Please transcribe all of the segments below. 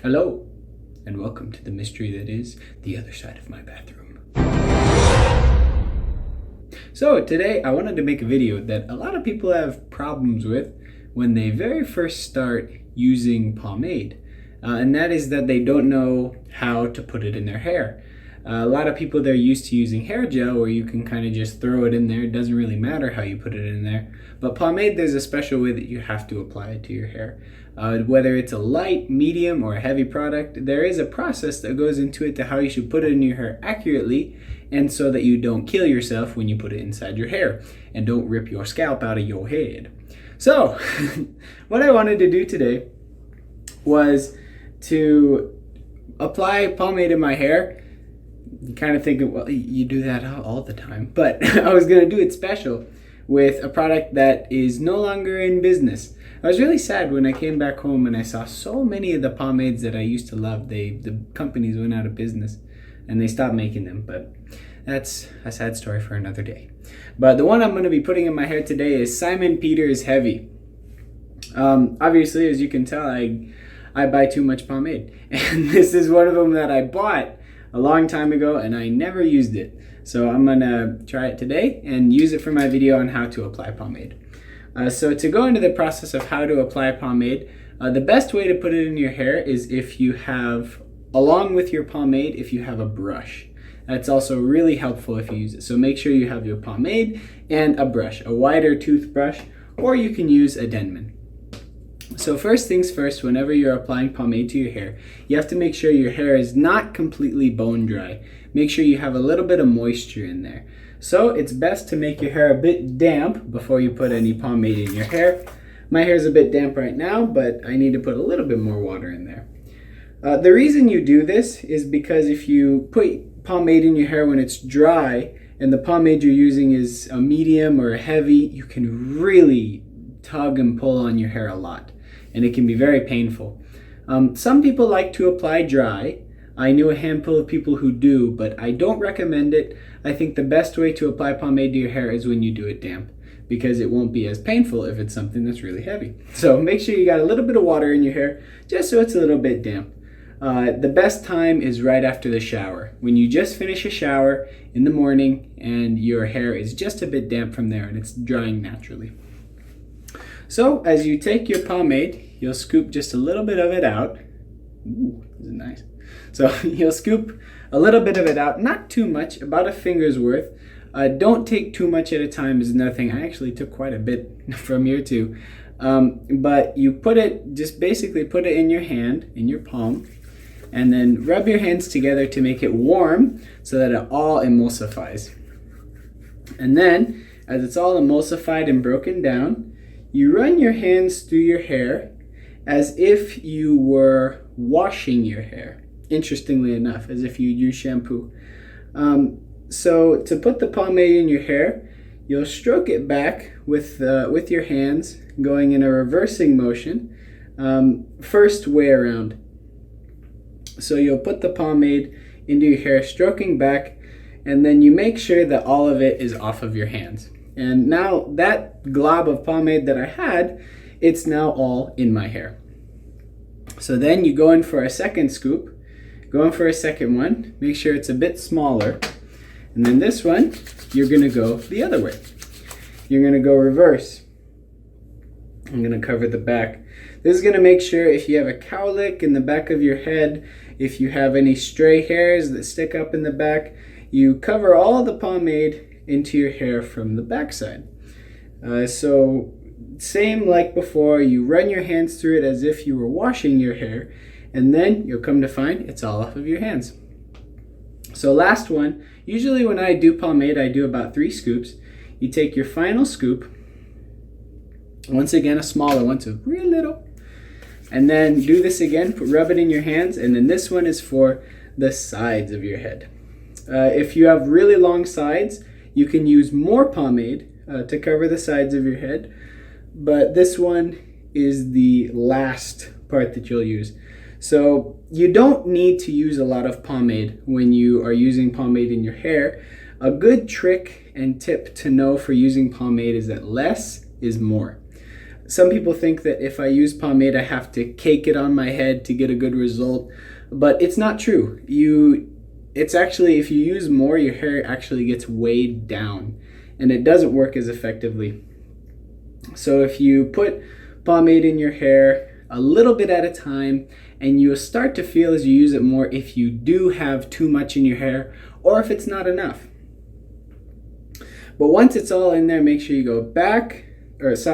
Hello, and welcome to the mystery that is the other side of my bathroom. So today I wanted to make a video that a lot of people have problems with when they very first start using pomade. And that is that they don't know how to put it in their hair. A lot of people, they're used to using hair gel where you can kind of just throw it in there. It doesn't really matter how you put it in there. But pomade, there's a special way that you have to apply it to your hair. Whether it's a light, medium, or a heavy product, there is a process that goes into it to how you should put it in your hair accurately, and so that you don't kill yourself when you put it inside your hair and don't rip your scalp out of your head. So, what I wanted to do today was to apply pomade in my hair. You kind of think, well, you do that all the time, but I was going to do it special with a product that is no longer in business. I was really sad when I came back home and I saw so many of the pomades that I used to love. The companies went out of business and they stopped making them, but that's a sad story for another day. But the one I'm going to be putting in my hair today is Simon Peter's Heavy. Obviously, as you can tell, I buy too much pomade, and this is one of them that I bought a long time ago and I never used it. So I'm gonna try it today and use it for my video on how to apply pomade. So to go into the process of how to apply pomade, the best way to put it in your hair is if you have, along with your pomade, if you have a brush. That's also really helpful if you use it. So make sure you have your pomade and a brush, a wider toothbrush, or you can use a Denman. So first things first, whenever you're applying pomade to your hair, you have to make sure your hair is not completely bone dry. Make sure you have a little bit of moisture in there. So it's best to make your hair a bit damp before you put any pomade in your hair. My hair is a bit damp right now, but I need to put a little bit more water in there. The reason you do this is because if you put pomade in your hair when it's dry and the pomade you're using is a medium or a heavy, you can really tug and pull on your hair a lot, and it can be very painful. Some people like to apply dry. I know a handful of people who do, but I don't recommend it. I think the best way to apply pomade to your hair is when you do it damp, because it won't be as painful if it's something that's really heavy. So make sure you got a little bit of water in your hair, just so it's a little bit damp. The best time is right after the shower. When you just finish a shower in the morning and your hair is just a bit damp from there and it's drying naturally. So as you take your pomade, you'll scoop just a little bit of it out. Ooh, this is nice. So you'll scoop a little bit of it out, not too much, about a finger's worth. Don't take too much at a time is another thing. I actually took quite a bit from here too. But you put it, just basically put it in your hand, in your palm, and then rub your hands together to make it warm so that it all emulsifies. And then, as it's all emulsified and broken down, you run your hands through your hair as if you were washing your hair. Interestingly enough, as if you use shampoo. So to put the pomade in your hair, you'll stroke it back with your hands, going in a reversing motion, first way around. So you'll put the pomade into your hair, stroking back, and then you make sure that all of it is off of your hands. And now that glob of pomade that I had, it's now all in my hair. So then you go in for a second scoop, go in for a second one, make sure it's a bit smaller. And then this one, you're gonna go the other way. You're gonna go reverse. I'm gonna cover the back. This is gonna make sure if you have a cowlick in the back of your head, if you have any stray hairs that stick up in the back, you cover all the pomade into your hair from the backside. So same like before, you run your hands through it as if you were washing your hair, and then you'll come to find it's all off of your hands. So last one, usually when I do pomade, I do about 3 scoops. You take your final scoop, once again a smaller one, so real little, and then do this again, rub it in your hands, and then this one is for the sides of your head. If you have really long sides, you can use more pomade to cover the sides of your head, but this one is the last part that you'll use. So you don't need to use a lot of pomade when you are using pomade in your hair. A good trick and tip to know for using pomade is that less is more. some people think that if I use pomade, I have to cake it on my head to get a good result, but it's not true. It's actually, if you use more, your hair actually gets weighed down and it doesn't work as effectively. So if you put pomade in your hair a little bit at a time, and you'll start to feel as you use it more if you do have too much in your hair or if it's not enough. But once it's all in there, make sure you go backwards,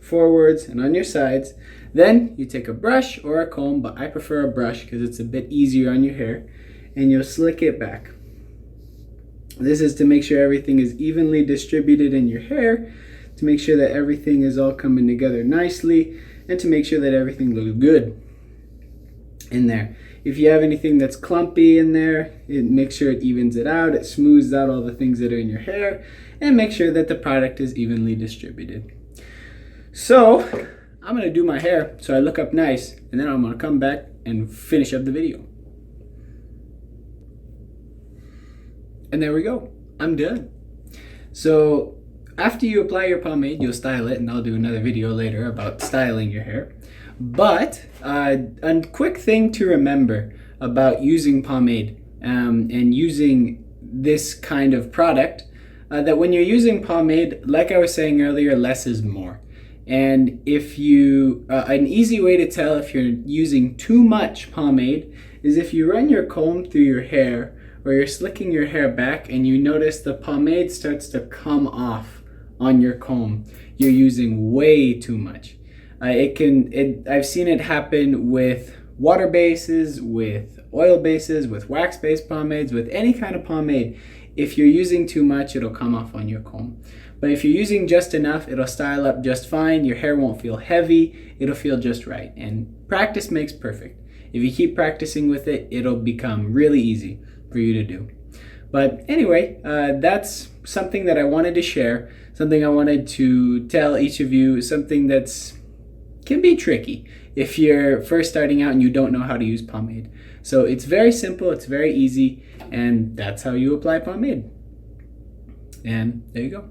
forwards, and on your sides. Then you take a brush or a comb, but I prefer a brush because it's a bit easier on your hair, and you'll slick it back. This is to make sure everything is evenly distributed in your hair, to make sure that everything is all coming together nicely, and to make sure that everything looks good in there. If you have anything that's clumpy in there, make sure it evens it out, it smooths out all the things that are in your hair, and make sure that the product is evenly distributed. So I'm gonna do my hair so I look up nice, and then I'm gonna come back and finish up the video. And there we go, I'm done. So after you apply your pomade, you'll style it, and I'll do another video later about styling your hair. But a quick thing to remember about using pomade and using this kind of product, that when you're using pomade, like I was saying earlier, less is more. And if you, an easy way to tell if you're using too much pomade is if you run your comb through your hair, or you're slicking your hair back and you notice the pomade starts to come off on your comb, you're using way too much. I've seen it happen with water bases, with oil bases, with wax-based pomades, with any kind of pomade. If you're using too much, it'll come off on your comb. But if you're using just enough, it'll style up just fine. Your hair won't feel heavy. It'll feel just right. And practice makes perfect. If you keep practicing with it, it'll become really easy for you to do. But anyway, that's something that I wanted to share, something I wanted to tell each of you, something that's can be tricky if you're first starting out and you don't know how to use pomade. So it's very simple, it's very easy, and that's how you apply pomade. And there you go.